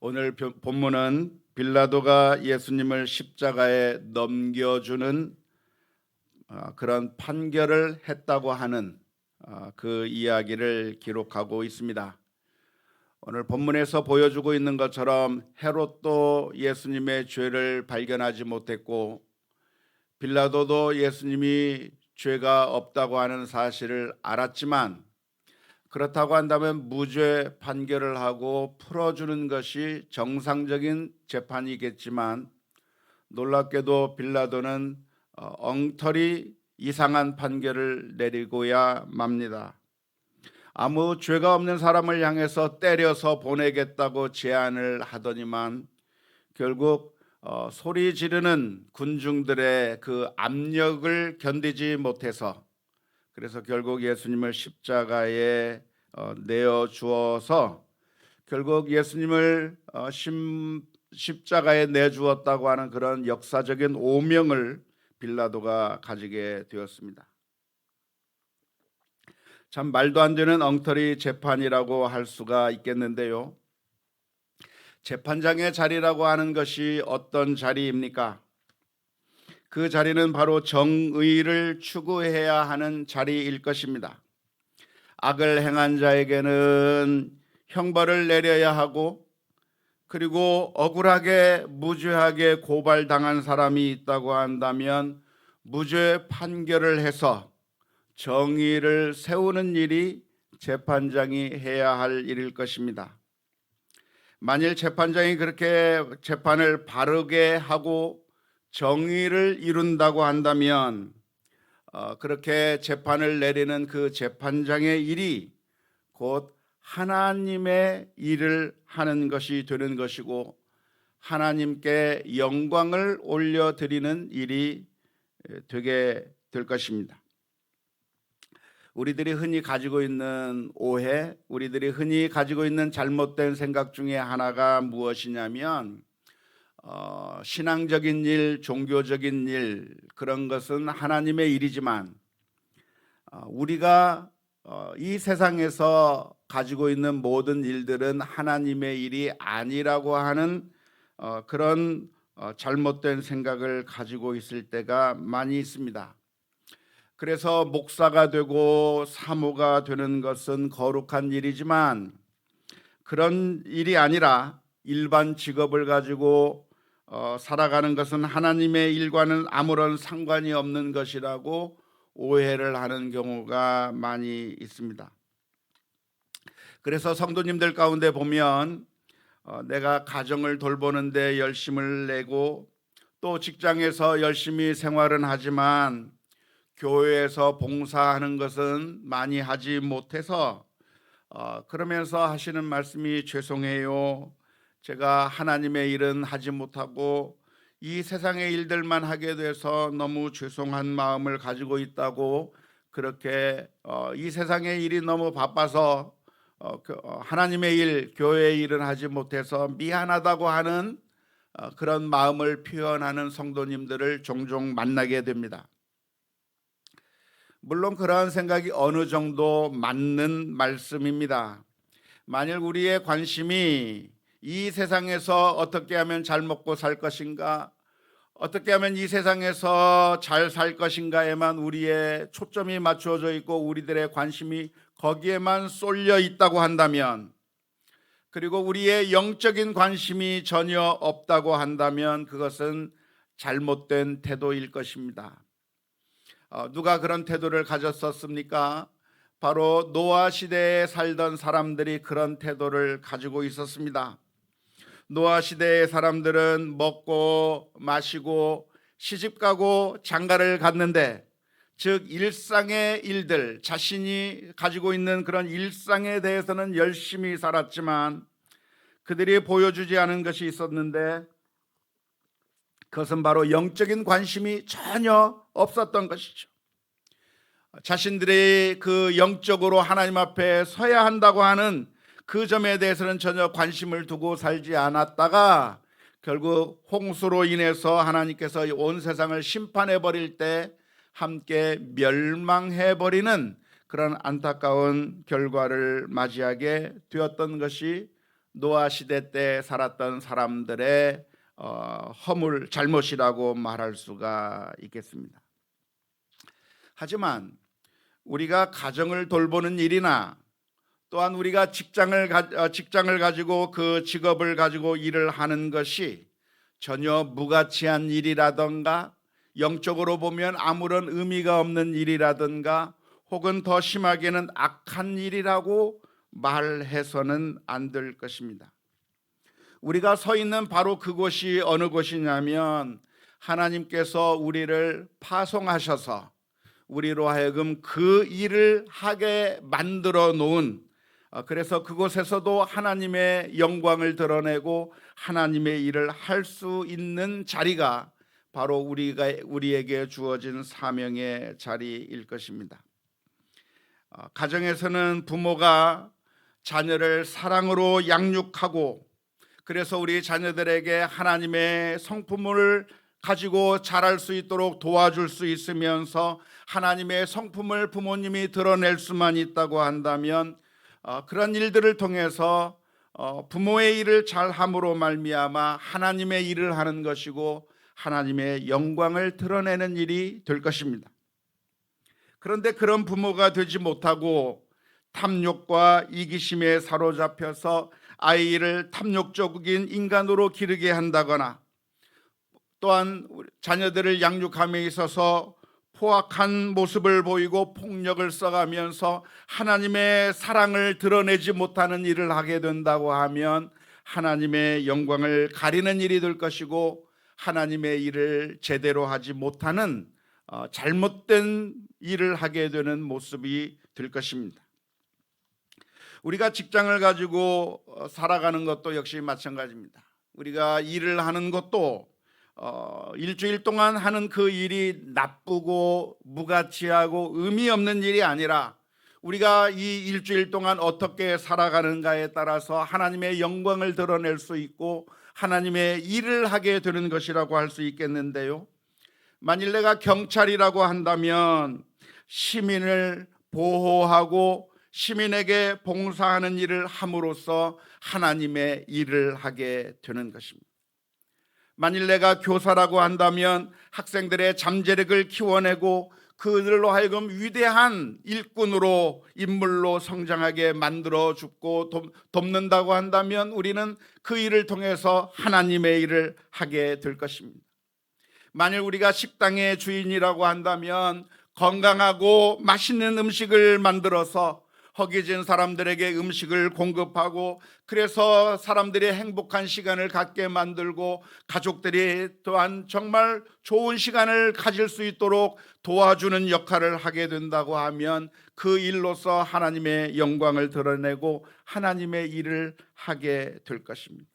오늘 본문은 빌라도가 예수님을 십자가에 넘겨주는 그런 판결을 했다고 하는 그 이야기를 기록하고 있습니다. 오늘 본문에서 보여주고 있는 것처럼 헤롯도 예수님의 죄를 발견하지 못했고 빌라도도 예수님이 죄가 없다고 하는 사실을 알았지만 그렇다고 한다면 무죄 판결을 하고 풀어주는 것이 정상적인 재판이겠지만 놀랍게도 빌라도는 엉터리 이상한 판결을 내리고야 맙니다. 아무 죄가 없는 사람을 향해서 때려서 보내겠다고 제안을 하더니만 결국 소리 지르는 군중들의 그 압력을 견디지 못해서 그래서 결국 예수님을 십자가에 내어 주어서 결국 예수님을 십자가에 내주었다고 하는 그런 역사적인 오명을 빌라도가 가지게 되었습니다. 참 말도 안 되는 엉터리 재판이라고 할 수가 있겠는데요. 재판장의 자리라고 하는 것이 어떤 자리입니까? 그 자리는 바로 정의를 추구해야 하는 자리일 것입니다. 악을 행한 자에게는 형벌을 내려야 하고 그리고 억울하게 무죄하게 고발당한 사람이 있다고 한다면 무죄 판결을 해서 정의를 세우는 일이 재판장이 해야 할 일일 것입니다. 만일 재판장이 그렇게 재판을 바르게 하고 정의를 이룬다고 한다면 그렇게 재판을 내리는 그 재판장의 일이 곧 하나님의 일을 하는 것이 되는 것이고 하나님께 영광을 올려드리는 일이 되게 될 것입니다. 우리들이 흔히 가지고 있는 오해, 우리들이 흔히 가지고 있는 잘못된 생각 중에 하나가 무엇이냐면 신앙적인 일, 종교적인 일 그런 것은 하나님의 일이지만 우리가 이 세상에서 가지고 있는 모든 일들은 하나님의 일이 아니라고 하는 그런 잘못된 생각을 가지고 있을 때가 많이 있습니다. 그래서 목사가 되고 사모가 되는 것은 거룩한 일이지만 그런 일이 아니라 일반 직업을 가지고 살아가는 것은 하나님의 일과는 아무런 상관이 없는 것이라고 오해를 하는 경우가 많이 있습니다. 그래서 성도님들 가운데 보면 내가 가정을 돌보는데 열심을 내고 또 직장에서 열심히 생활은 하지만 교회에서 봉사하는 것은 많이 하지 못해서 그러면서 하시는 말씀이 죄송해요. 제가 하나님의 일은 하지 못하고 이 세상의 일들만 하게 돼서 너무 죄송한 마음을 가지고 있다고 그렇게 이 세상의 일이 너무 바빠서 하나님의 일, 교회의 일은 하지 못해서 미안하다고 하는 그런 마음을 표현하는 성도님들을 종종 만나게 됩니다. 물론 그러한 생각이 어느 정도 맞는 말씀입니다. 만일 우리의 관심이 이 세상에서 어떻게 하면 잘 먹고 살 것인가, 어떻게 하면 이 세상에서 잘 살 것인가에만 우리의 초점이 맞추어져 있고 우리들의 관심이 거기에만 쏠려 있다고 한다면, 그리고 우리의 영적인 관심이 전혀 없다고 한다면 그것은 잘못된 태도일 것입니다. 누가 그런 태도를 가졌었습니까? 바로 노아 시대에 살던 사람들이 그런 태도를 가지고 있었습니다. 노아 시대의 사람들은 먹고 마시고 시집가고 장가를 갔는데, 즉 일상의 일들, 자신이 가지고 있는 그런 일상에 대해서는 열심히 살았지만 그들이 보여주지 않은 것이 있었는데 그것은 바로 영적인 관심이 전혀 없었던 것이죠. 자신들이 그 영적으로 하나님 앞에 서야 한다고 하는 그 점에 대해서는 전혀 관심을 두고 살지 않았다가 결국 홍수로 인해서 하나님께서 온 세상을 심판해 버릴 때 함께 멸망해 버리는 그런 안타까운 결과를 맞이하게 되었던 것이 노아 시대 때 살았던 사람들의 허물, 잘못이라고 말할 수가 있겠습니다. 하지만 우리가 가정을 돌보는 일이나 또한 우리가 직장을 가지고 그 직업을 가지고 일을 하는 것이 전혀 무가치한 일이라든가 영적으로 보면 아무런 의미가 없는 일이라든가 혹은 더 심하게는 악한 일이라고 말해서는 안 될 것입니다. 우리가 서 있는 바로 그곳이 어느 곳이냐면 하나님께서 우리를 파송하셔서 우리로 하여금 그 일을 하게 만들어 놓은, 그래서 그곳에서도 하나님의 영광을 드러내고 하나님의 일을 할 수 있는 자리가 바로 우리에게 주어진 사명의 자리일 것입니다. 가정에서는 부모가 자녀를 사랑으로 양육하고 그래서 우리 자녀들에게 하나님의 성품을 가지고 자랄 수 있도록 도와줄 수 있으면서 하나님의 성품을 부모님이 드러낼 수만 있다고 한다면 그런 일들을 통해서 부모의 일을 잘함으로 말미암아 하나님의 일을 하는 것이고 하나님의 영광을 드러내는 일이 될 것입니다. 그런데 그런 부모가 되지 못하고 탐욕과 이기심에 사로잡혀서 아이를 탐욕적인 인간으로 기르게 한다거나 또한 자녀들을 양육함에 있어서 포악한 모습을 보이고 폭력을 써가면서 하나님의 사랑을 드러내지 못하는 일을 하게 된다고 하면 하나님의 영광을 가리는 일이 될 것이고 하나님의 일을 제대로 하지 못하는 잘못된 일을 하게 되는 모습이 될 것입니다. 우리가 직장을 가지고 살아가는 것도 역시 마찬가지입니다. 우리가 일을 하는 것도 일주일 동안 하는 그 일이 나쁘고 무가치하고 의미 없는 일이 아니라 우리가 이 일주일 동안 어떻게 살아가는가에 따라서 하나님의 영광을 드러낼 수 있고 하나님의 일을 하게 되는 것이라고 할 수 있겠는데요. 만일 내가 경찰이라고 한다면 시민을 보호하고 시민에게 봉사하는 일을 함으로써 하나님의 일을 하게 되는 것입니다. 만일 내가 교사라고 한다면 학생들의 잠재력을 키워내고 그들로 하여금 위대한 일꾼으로 인물로 성장하게 만들어 주고 돕는다고 한다면 우리는 그 일을 통해서 하나님의 일을 하게 될 것입니다. 만일 우리가 식당의 주인이라고 한다면 건강하고 맛있는 음식을 만들어서 허기진 사람들에게 음식을 공급하고 그래서 사람들이 행복한 시간을 갖게 만들고 가족들이 또한 정말 좋은 시간을 가질 수 있도록 도와주는 역할을 하게 된다고 하면 그 일로서 하나님의 영광을 드러내고 하나님의 일을 하게 될 것입니다.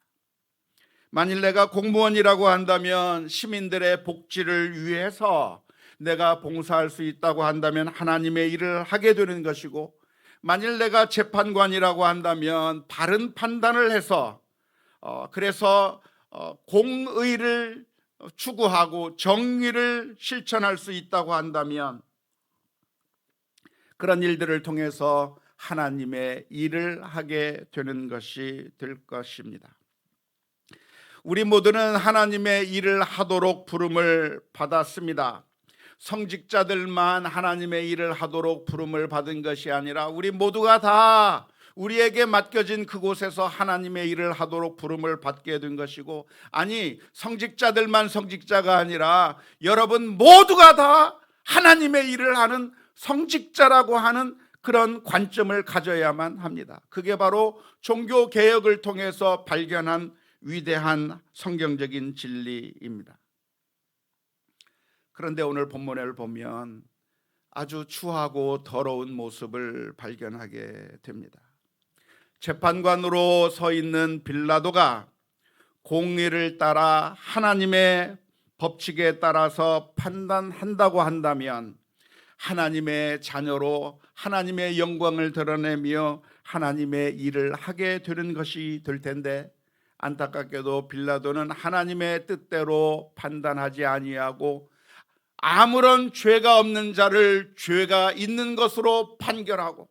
만일 내가 공무원이라고 한다면 시민들의 복지를 위해서 내가 봉사할 수 있다고 한다면 하나님의 일을 하게 되는 것이고 만일 내가 재판관이라고 한다면 바른 판단을 해서 그래서 공의를 추구하고 정의를 실천할 수 있다고 한다면 그런 일들을 통해서 하나님의 일을 하게 되는 것이 될 것입니다. 우리 모두는 하나님의 일을 하도록 부름을 받았습니다. 성직자들만 하나님의 일을 하도록 부름을 받은 것이 아니라 우리 모두가 다 우리에게 맡겨진 그곳에서 하나님의 일을 하도록 부름을 받게 된 것이고, 아니 성직자들만 성직자가 아니라 여러분 모두가 다 하나님의 일을 하는 성직자라고 하는 그런 관점을 가져야만 합니다. 그게 바로 종교개혁을 통해서 발견한 위대한 성경적인 진리입니다. 그런데 오늘 본문을 보면 아주 추하고 더러운 모습을 발견하게 됩니다. 재판관으로 서 있는 빌라도가 공의를 따라 하나님의 법칙에 따라서 판단한다고 한다면 하나님의 자녀로 하나님의 영광을 드러내며 하나님의 일을 하게 되는 것이 될 텐데, 안타깝게도 빌라도는 하나님의 뜻대로 판단하지 아니하고 아무런 죄가 없는 자를 죄가 있는 것으로 판결하고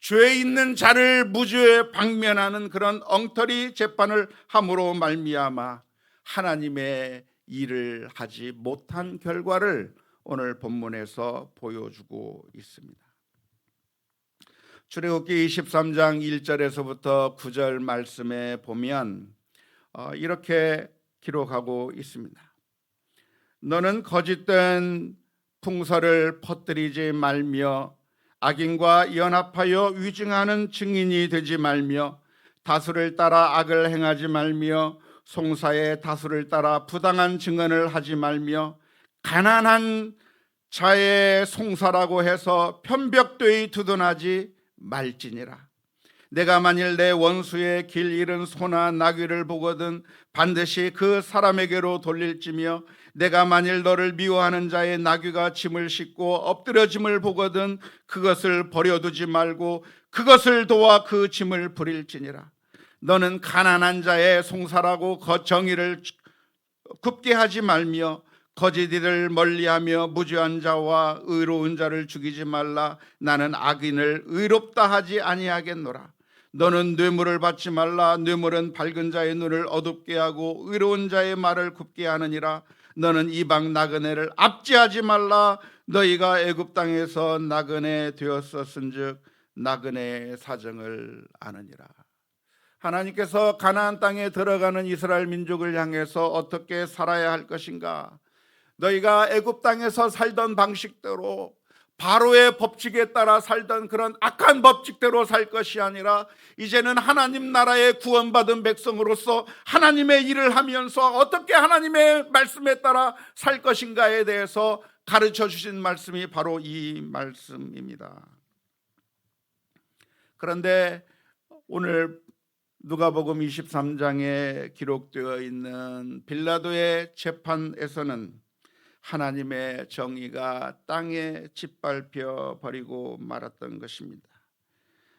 죄 있는 자를 무죄에 방면하는 그런 엉터리 재판을 함으로 말미암아 하나님의 일을 하지 못한 결과를 오늘 본문에서 보여주고 있습니다. 출애굽기 23장 1절에서부터 9절 말씀에 보면 이렇게 기록하고 있습니다. 너는 거짓된 풍설을 퍼뜨리지 말며 악인과 연합하여 위증하는 증인이 되지 말며 다수를 따라 악을 행하지 말며 송사의 다수를 따라 부당한 증언을 하지 말며 가난한 자의 송사라고 해서 편벽되이 두둔하지 말지니라. 내가 만일 내 원수의 길 잃은 소나 나귀를 보거든 반드시 그 사람에게로 돌릴지며 내가 만일 너를 미워하는 자의 나귀가 짐을 싣고 엎드려짐을 보거든 그것을 버려두지 말고 그것을 도와 그 짐을 부릴지니라. 너는 가난한 자의 송사라고 정의를 굽게 하지 말며 거짓 일을 멀리하며 무죄한 자와 의로운 자를 죽이지 말라. 나는 악인을 의롭다 하지 아니하겠노라. 너는 뇌물을 받지 말라. 뇌물은 밝은 자의 눈을 어둡게 하고 의로운 자의 말을 굽게 하느니라. 너는 이방 나그네를 압제하지 말라. 너희가 애굽 땅에서 나그네 되었었은즉 나그네의 사정을 아느니라. 하나님께서 가나안 땅에 들어가는 이스라엘 민족을 향해서 어떻게 살아야 할 것인가? 너희가 애굽 땅에서 살던 방식대로 바로의 법칙에 따라 살던 그런 악한 법칙대로 살 것이 아니라 이제는 하나님 나라의 구원받은 백성으로서 하나님의 일을 하면서 어떻게 하나님의 말씀에 따라 살 것인가에 대해서 가르쳐 주신 말씀이 바로 이 말씀입니다. 그런데 오늘 누가복음 23장에 기록되어 있는 빌라도의 재판에서는 하나님의 정의가 땅에 짓밟혀 버리고 말았던 것입니다.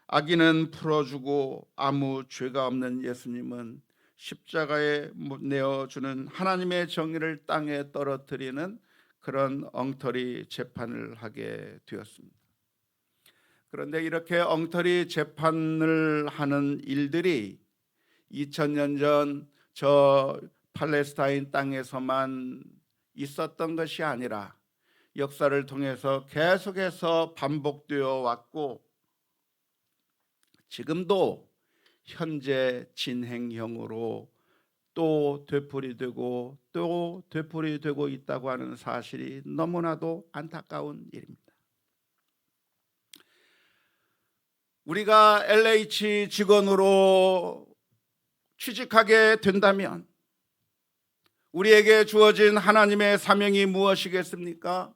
악인은 풀어주고 아무 죄가 없는 예수님은 십자가에 내어주는 하나님의 정의를 땅에 떨어뜨리는 그런 엉터리 재판을 하게 되었습니다. 그런데 이렇게 엉터리 재판을 하는 일들이 2000년 전 저 팔레스타인 땅에서만 있었던 것이 아니라 역사를 통해서 계속해서 반복되어 왔고 지금도 현재 진행형으로 또 되풀이되고 또 되풀이되고 있다고 하는 사실이 너무나도 안타까운 일입니다. 우리가 LH 직원으로 취직하게 된다면 우리에게 주어진 하나님의 사명이 무엇이겠습니까?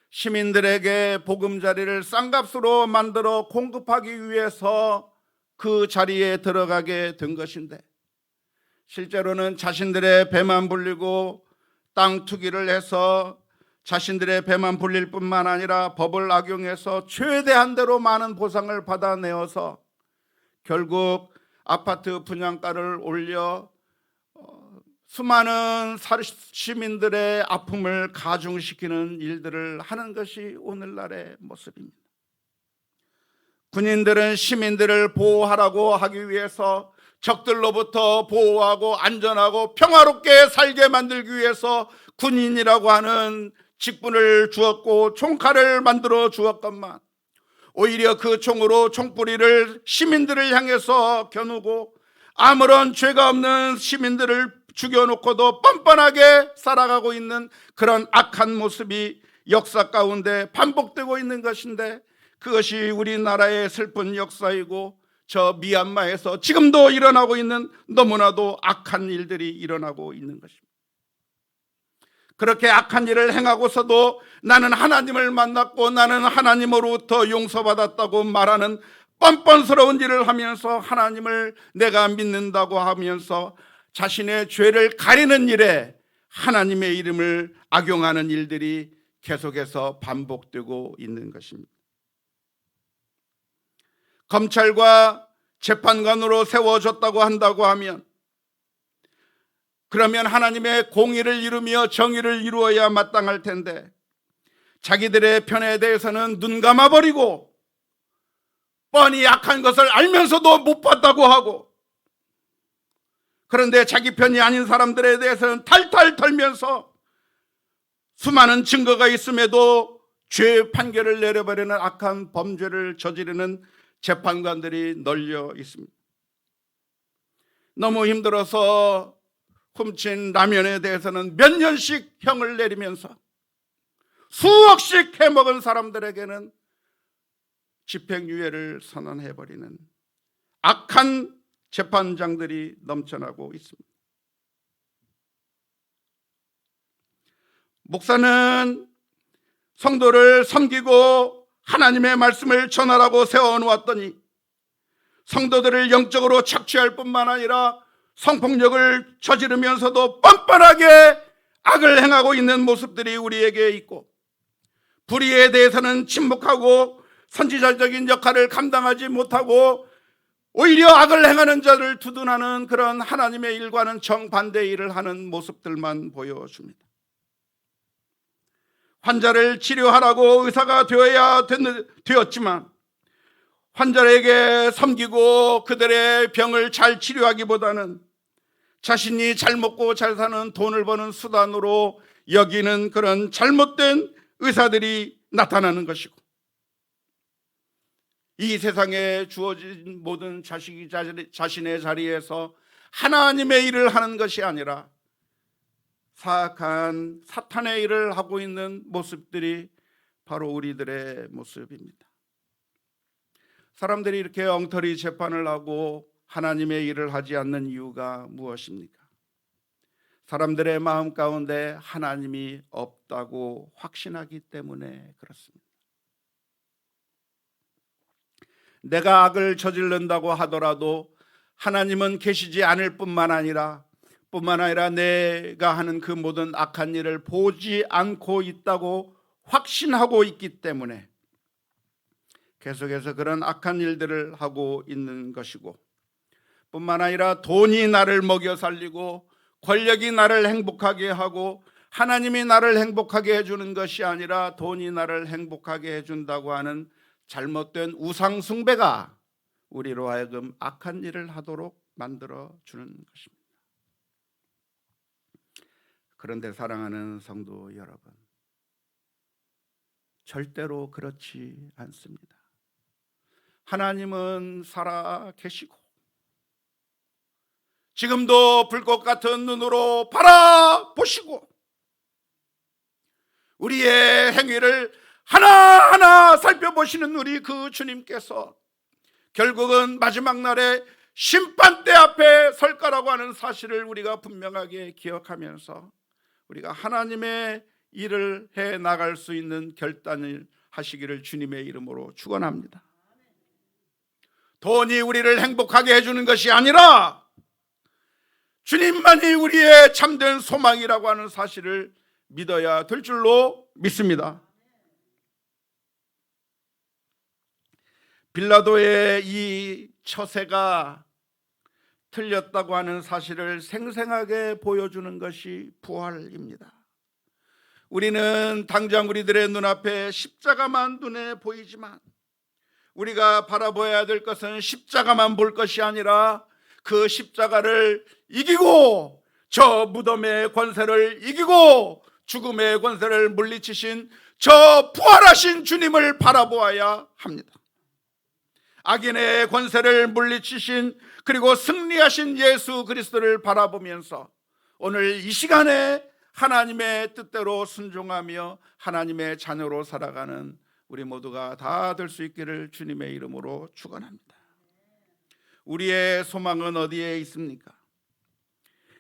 시민들에게 보금자리를 싼값으로 만들어 공급하기 위해서 그 자리에 들어가게 된 것인데 실제로는 자신들의 배만 불리고 땅 투기를 해서 자신들의 배만 불릴 뿐만 아니라 법을 악용해서 최대한대로 많은 보상을 받아내어서 결국 아파트 분양가를 올려 수많은 시민들의 아픔을 가중시키는 일들을 하는 것이 오늘날의 모습입니다. 군인들은 시민들을 보호하라고 하기 위해서 적들로부터 보호하고 안전하고 평화롭게 살게 만들기 위해서 군인이라고 하는 직분을 주었고 총칼을 만들어 주었건만 오히려 그 총으로 총뿌리를 시민들을 향해서 겨누고 아무런 죄가 없는 시민들을 죽여놓고도 뻔뻔하게 살아가고 있는 그런 악한 모습이 역사 가운데 반복되고 있는 것인데 그것이 우리나라의 슬픈 역사이고 저 미얀마에서 지금도 일어나고 있는 너무나도 악한 일들이 일어나고 있는 것입니다. 그렇게 악한 일을 행하고서도 나는 하나님을 만났고 나는 하나님으로부터 용서받았다고 말하는 뻔뻔스러운 일을 하면서 하나님을 내가 믿는다고 하면서 자신의 죄를 가리는 일에 하나님의 이름을 악용하는 일들이 계속해서 반복되고 있는 것입니다. 검찰과 재판관으로 세워졌다고 한다고 하면 그러면 하나님의 공의를 이루며 정의를 이루어야 마땅할 텐데 자기들의 편에 대해서는 눈 감아버리고 뻔히 악한 것을 알면서도 못 봤다고 하고, 그런데 자기 편이 아닌 사람들에 대해서는 탈탈 털면서 수많은 증거가 있음에도 죄 판결을 내려버리는 악한 범죄를 저지르는 재판관들이 널려 있습니다. 너무 힘들어서 훔친 라면에 대해서는 몇 년씩 형을 내리면서 수억씩 해먹은 사람들에게는 집행유예를 선언해버리는 악한 재판장들이 넘쳐나고 있습니다. 목사는 성도를 섬기고 하나님의 말씀을 전하라고 세워놓았더니 성도들을 영적으로 착취할 뿐만 아니라 성폭력을 저지르면서도 뻔뻔하게 악을 행하고 있는 모습들이 우리에게 있고, 불의에 대해서는 침묵하고 선지자적인 역할을 감당하지 못하고 오히려 악을 행하는 자를 두둔하는 그런 하나님의 일과는 정반대의 일을 하는 모습들만 보여줍니다. 환자를 치료하라고 의사가 되었지만 환자에게 섬기고 그들의 병을 잘 치료하기보다는 자신이 잘 먹고 잘 사는 돈을 버는 수단으로 여기는 그런 잘못된 의사들이 나타나는 것이고, 이 세상에 주어진 모든 자식이 자신의 자리에서 하나님의 일을 하는 것이 아니라 사악한 사탄의 일을 하고 있는 모습들이 바로 우리들의 모습입니다. 사람들이 이렇게 엉터리 재판을 하고 하나님의 일을 하지 않는 이유가 무엇입니까? 사람들의 마음 가운데 하나님이 없다고 확신하기 때문에 그렇습니다. 내가 악을 저지른다고 하더라도 하나님은 계시지 않을 뿐만 아니라 내가 하는 그 모든 악한 일을 보지 않고 있다고 확신하고 있기 때문에 계속해서 그런 악한 일들을 하고 있는 것이고, 뿐만 아니라 돈이 나를 먹여 살리고 권력이 나를 행복하게 하고 하나님이 나를 행복하게 해주는 것이 아니라 돈이 나를 행복하게 해준다고 하는 잘못된 우상 숭배가 우리로 하여금 악한 일을 하도록 만들어주는 것입니다. 그런데 사랑하는 성도 여러분, 절대로 그렇지 않습니다. 하나님은 살아 계시고 지금도 불꽃 같은 눈으로 바라보시고 우리의 행위를 하나하나 살펴보시는 우리 그 주님께서 결국은 마지막 날에 심판대 앞에 설 거라고 하는 사실을 우리가 분명하게 기억하면서 우리가 하나님의 일을 해 나갈 수 있는 결단을 하시기를 주님의 이름으로 축원합니다. 돈이 우리를 행복하게 해주는 것이 아니라 주님만이 우리의 참된 소망이라고 하는 사실을 믿어야 될 줄로 믿습니다. 빌라도의 이 처세가 틀렸다고 하는 사실을 생생하게 보여주는 것이 부활입니다. 우리는 당장 우리들의 눈앞에 십자가만 눈에 보이지만 우리가 바라봐야 될 것은 십자가만 볼 것이 아니라 그 십자가를 이기고 저 무덤의 권세를 이기고 죽음의 권세를 물리치신 저 부활하신 주님을 바라보아야 합니다. 악인의 권세를 물리치신 그리고 승리하신 예수 그리스도를 바라보면서 오늘 이 시간에 하나님의 뜻대로 순종하며 하나님의 자녀로 살아가는 우리 모두가 다 될 수 있기를 주님의 이름으로 축원합니다. 우리의 소망은 어디에 있습니까?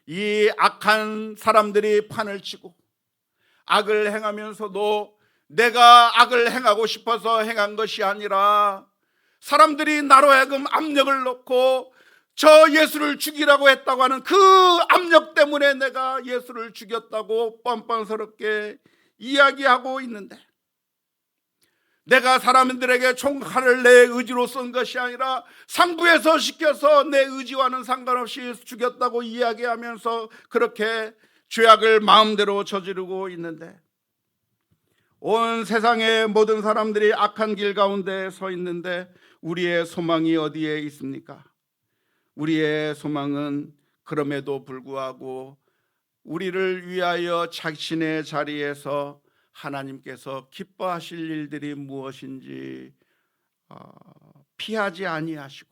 이 악한 사람들이 판을 치고 악을 행하면서도 내가 악을 행하고 싶어서 행한 것이 아니라 사람들이 나로 하여금 압력을 넣고 저 예수를 죽이라고 했다고 하는 그 압력 때문에 내가 예수를 죽였다고 뻔뻔스럽게 이야기하고 있는데, 내가 사람들에게 총칼을 내 의지로 쏜 것이 아니라 상부에서 시켜서 내 의지와는 상관없이 죽였다고 이야기하면서 그렇게 죄악을 마음대로 저지르고 있는데, 온 세상의 모든 사람들이 악한 길 가운데 서 있는데 우리의 소망이 어디에 있습니까? 우리의 소망은 그럼에도 불구하고 우리를 위하여 자신의 자리에서 하나님께서 기뻐하실 일들이 무엇인지 피하지 아니하시고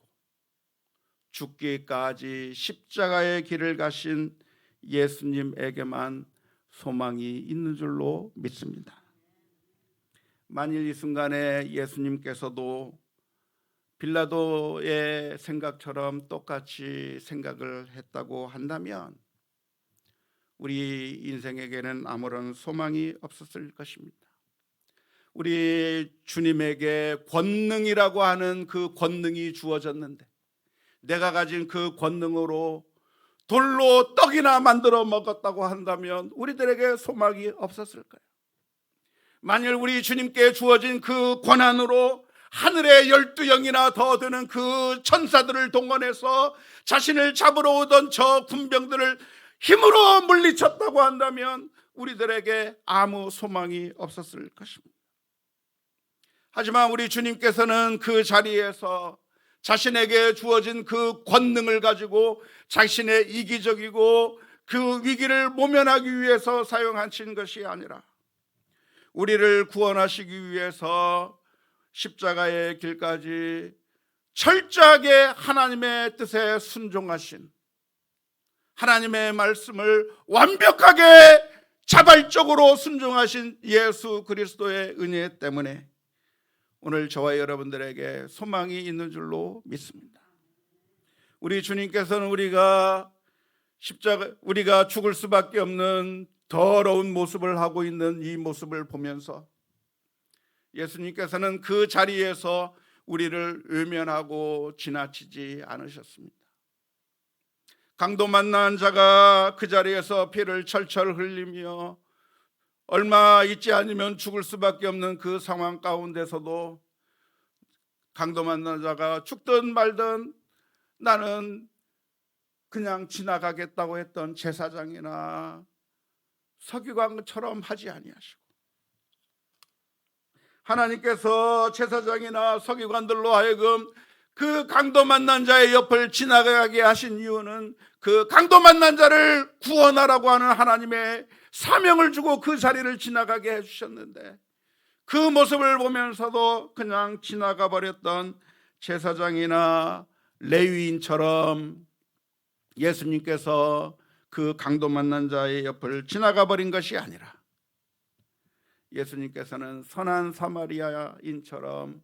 죽기까지 십자가의 길을 가신 예수님에게만 소망이 있는 줄로 믿습니다. 만일 이 순간에 예수님께서도 빌라도의 생각처럼 똑같이 생각을 했다고 한다면 우리 인생에게는 아무런 소망이 없었을 것입니다. 우리 주님에게 권능이라고 하는 그 권능이 주어졌는데 내가 가진 그 권능으로 돌로 떡이나 만들어 먹었다고 한다면 우리들에게 소망이 없었을 거예요. 만일 우리 주님께 주어진 그 권한으로 하늘의 12영이나 더 되는 그 천사들을 동원해서 자신을 잡으러 오던 저 군병들을 힘으로 물리쳤다고 한다면 우리들에게 아무 소망이 없었을 것입니다. 하지만 우리 주님께서는 그 자리에서 자신에게 주어진 그 권능을 가지고 자신의 이기적이고 그 위기를 모면하기 위해서 사용하신 것이 아니라 우리를 구원하시기 위해서 십자가의 길까지 철저하게 하나님의 뜻에 순종하신, 하나님의 말씀을 완벽하게 자발적으로 순종하신 예수 그리스도의 은혜 때문에 오늘 저와 여러분들에게 소망이 있는 줄로 믿습니다. 우리 주님께서는 우리가 죽을 수밖에 없는 더러운 모습을 하고 있는 이 모습을 보면서 예수님께서는 그 자리에서 우리를 외면하고 지나치지 않으셨습니다. 강도 만난 자가 그 자리에서 피를 철철 흘리며 얼마 있지 않으면 죽을 수밖에 없는 그 상황 가운데서도 강도 만난 자가 죽든 말든 나는 그냥 지나가겠다고 했던 제사장이나 서기관처럼 하지 아니하시고 하나님께서 제사장이나 서기관들로 하여금 그 강도 만난 자의 옆을 지나가게 하신 이유는 그 강도 만난 자를 구원하라고 하는 하나님의 사명을 주고 그 자리를 지나가게 해주셨는데 그 모습을 보면서도 그냥 지나가 버렸던 제사장이나 레위인처럼 예수님께서 그 강도 만난 자의 옆을 지나가 버린 것이 아니라 예수님께서는 선한 사마리아인처럼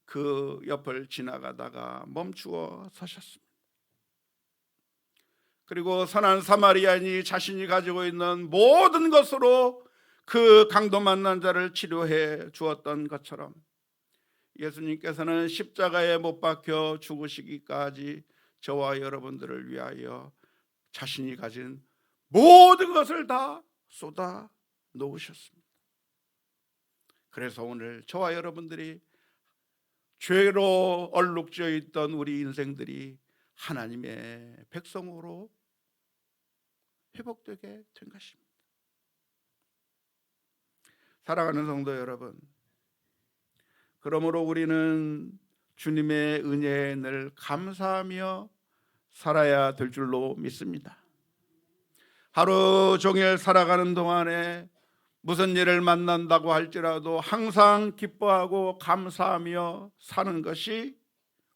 그 옆을 지나가다가 멈추어 서셨습니다. 그리고 선한 사마리아인이 자신이 가지고 있는 모든 것으로 그 강도 만난 자를 치료해 주었던 것처럼 예수님께서는 십자가에 못 박혀 죽으시기까지 저와 여러분들을 위하여 자신이 가진 모든 것을 다 쏟아 놓으셨습니다. 그래서 오늘 저와 여러분들이 죄로 얼룩져 있던 우리 인생들이 하나님의 백성으로 회복되게 된 것입니다. 사랑하는 성도 여러분, 그러므로 우리는 주님의 은혜에 늘 감사하며 살아야 될 줄로 믿습니다. 하루 종일 살아가는 동안에 무슨 일을 만난다고 할지라도 항상 기뻐하고 감사하며 사는 것이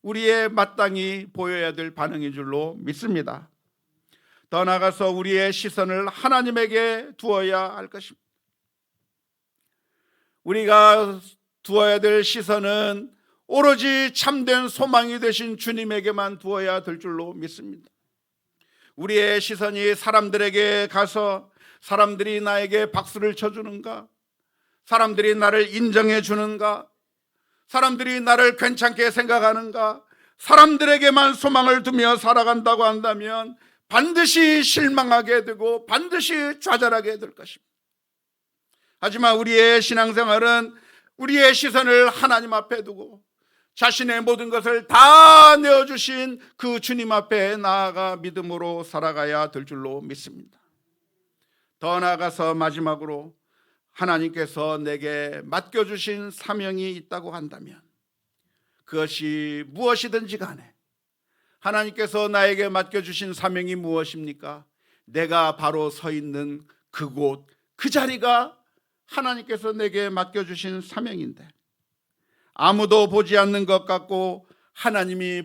우리의 마땅히 보여야 될 반응인 줄로 믿습니다. 더 나아가서 우리의 시선을 하나님에게 두어야 할 것입니다. 우리가 두어야 될 시선은 오로지 참된 소망이 되신 주님에게만 두어야 될 줄로 믿습니다. 우리의 시선이 사람들에게 가서 사람들이 나에게 박수를 쳐주는가, 사람들이 나를 인정해 주는가, 사람들이 나를 괜찮게 생각하는가, 사람들에게만 소망을 두며 살아간다고 한다면 반드시 실망하게 되고 반드시 좌절하게 될 것입니다. 하지만 우리의 신앙생활은 우리의 시선을 하나님 앞에 두고 자신의 모든 것을 다 내어주신 그 주님 앞에 나아가 믿음으로 살아가야 될 줄로 믿습니다. 더 나아가서 마지막으로 하나님께서 내게 맡겨주신 사명이 있다고 한다면 그것이 무엇이든지 간에 하나님께서 나에게 맡겨주신 사명이 무엇입니까? 내가 바로 서 있는 그곳, 그 자리가 하나님께서 내게 맡겨주신 사명인데, 아무도 보지 않는 것 같고 하나님이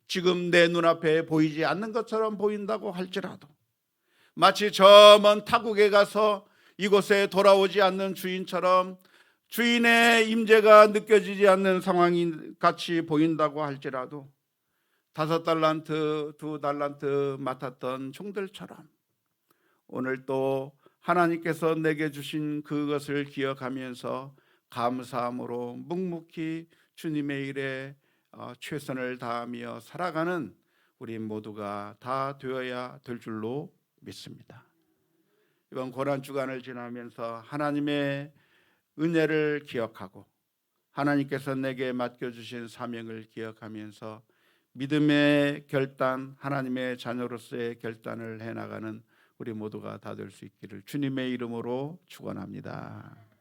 지금 내 눈앞에 보이지 않는 것처럼 보인다고 할지라도, 마치 저 먼 타국에 가서 이곳에 돌아오지 않는 주인처럼 주인의 임재가 느껴지지 않는 상황이 같이 보인다고 할지라도, 5달란트, 2달란트 맡았던 종들처럼 오늘 또 하나님께서 내게 주신 그것을 기억하면서 감사함으로 묵묵히 주님의 일에 최선을 다하며 살아가는 우리 모두가 다 되어야 될 줄로 믿습니다. 이번 고난 주간을 지나면서 하나님의 은혜를 기억하고 하나님께서 내게 맡겨주신 사명을 기억하면서 믿음의 결단, 하나님의 자녀로서의 결단을 해나가는 우리 모두가 다 될 수 있기를 주님의 이름으로 축원합니다.